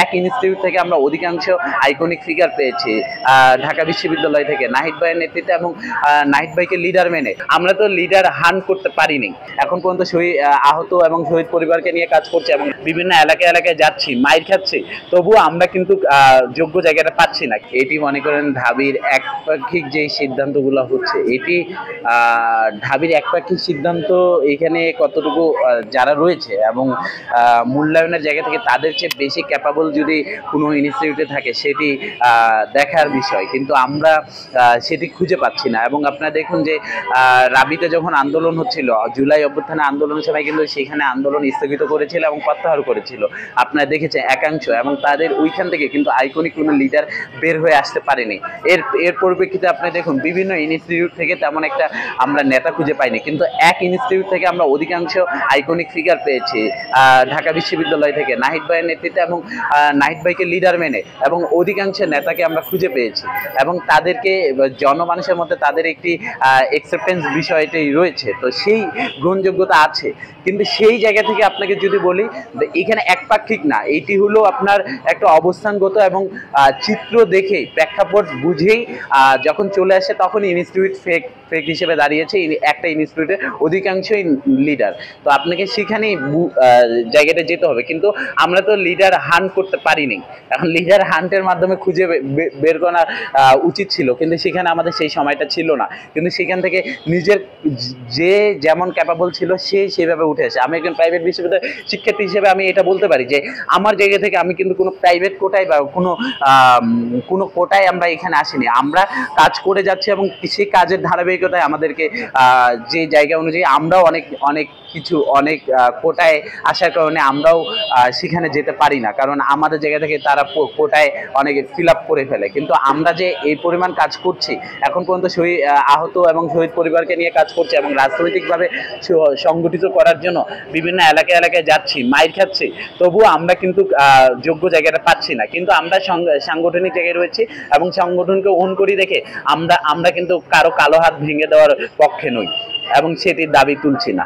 এক ইনস্টিটিউট থেকে আমরা অধিকাংশ আইকনিক ফিগার পেয়েছি ঢাকা বিশ্ববিদ্যালয় থেকে নাহিদ ভাইয়ের নেতৃত্বে এবং নাহিদ ভাইকে লিডার মেনে। আমরা তো লিডার হান করতে পারিনি এখন পর্যন্ত। শহীদ আহত এবং শহীদ পরিবারকে নিয়ে কাজ করছি এবং বিভিন্ন এলাকায় এলাকায় যাচ্ছি, মাইর খাচ্ছি, তবুও আমরা কিন্তু যোগ্য জায়গাটা পাচ্ছি না। এটি মনে করেন ঢাবির একপাক্ষিক যে সিদ্ধান্তগুলো হচ্ছে, এটি ঢাবির একপাক্ষিক সিদ্ধান্ত এখানে কতটুকু যারা রয়েছে এবং মূল্যায়নের জায়গা থেকে তাদের চেয়ে বেশি ক্যাপাবল যদি কোনো ইনস্টিটিউটে থাকে সেটি দেখার বিষয়, কিন্তু আমরা সেটি খুঁজে পাচ্ছি না। এবং আপনারা দেখুন যে রাবিতে যখন আন্দোলন হচ্ছিল, জুলাই অভ্যুত্থানে আন্দোলনের সময় কিন্তু সেখানে আন্দোলন স্থগিত করেছিল এবং প্রত্যাহার করেছিল, আপনারা দেখেছেন একাংশ, এবং তাদের ওইখান থেকে কিন্তু আইকনিক কোনো লিডার বের হয়ে আসতে পারেনি। এর পরিপ্রেক্ষিতে আপনি দেখুন বিভিন্ন ইনস্টিটিউট থেকে তেমন একটা আমরা নেতা খুঁজে পাইনি, কিন্তু এক ইনস্টিটিউট থেকে আমরা অধিকাংশ আইকনিক ফিগার পেয়েছি ঢাকা বিশ্ববিদ্যালয় থেকে নাহিদ ভাইয়ের নেতৃত্বে এবং নাহিদ ভাইকে লিডার মেনে, এবং অধিকাংশ নেতাকে আমরা খুঁজে পেয়েছি এবং তাদেরকে জনমানুষের মধ্যে তাদের একটি অ্যাকসেপ্টেন্স বিষয়টাই রয়েছে, তো সেই গ্রহণযোগ্যতা আছে। কিন্তু সেই জায়গা থেকে আপনাকে যদি বলি, এখানে একপাক্ষিক না, এইটি হলো আপনার একটা অবস্থানগত এবং চিত্র দেখেই প্রেক্ষাপট বুঝেই যখন চলে আসে তখন ইনস্টিটিউট ফেক হিসেবে দাঁড়িয়েছে একটা ইনস্টিটিউটে অধিকাংশই লিডার। তো আপনাকে সেখানেই জায়গাটা যেতে হবে, কিন্তু আমরা তো লিডার হান্ট করতে পারিনি। এখন লিডার হান্টের মাধ্যমে খুঁজে বের করা উচিত ছিল, কিন্তু সেখানে আমাদের সেই সময়টা ছিল না। কিন্তু সেখান থেকে নিজের যে যেমন ক্যাপাবল ছিল সে সেভাবে উঠে আসে। আমি একজন প্রাইভেট বিশ্ববিদ্যালয়ের শিক্ষার্থী হিসেবে আমি এটা বলতে পারি যে আমার জায়গা থেকে আমি কিন্তু কোনো প্রাইভেট কোটায় বা কোনো কোটায় আমরা এখানে আসিনি। আমরা কাজ করে যাচ্ছি এবং সেই কাজের ধারাবাহিকতায় আমাদেরকে যে জায়গা অনুযায়ী আমরাও অনেক কিছু কোটায় আসার কারণে আমরাও সেখানে যেতে পারি না, কারণ আমাদের জায়গা থেকে তারা কোটায় অনেকে ফিল আপ করে ফেলে। কিন্তু আমরা যে এই পরিমাণ কাজ করছি এখন পর্যন্ত আহত এবং শহীদ পরিবারকে নিয়ে কাজ করছি এবং রাজনৈতিকভাবে সংগঠিত করার জন্য বিভিন্ন এলাকায় এলাকায় যাচ্ছি, মাইর খাচ্ছি, তবুও আমরা কিন্তু যোগ্য জায়গাটা পাচ্ছি না। কিন্তু আমরা সাংগঠনিক জায়গায় রয়েছি এবং সংগঠনকে ওন করি দেখে আমরা কিন্তু কারো কালো হাত ভেঙে দেওয়ার পক্ষে নই এবং সেটির দাবি তুলছি না।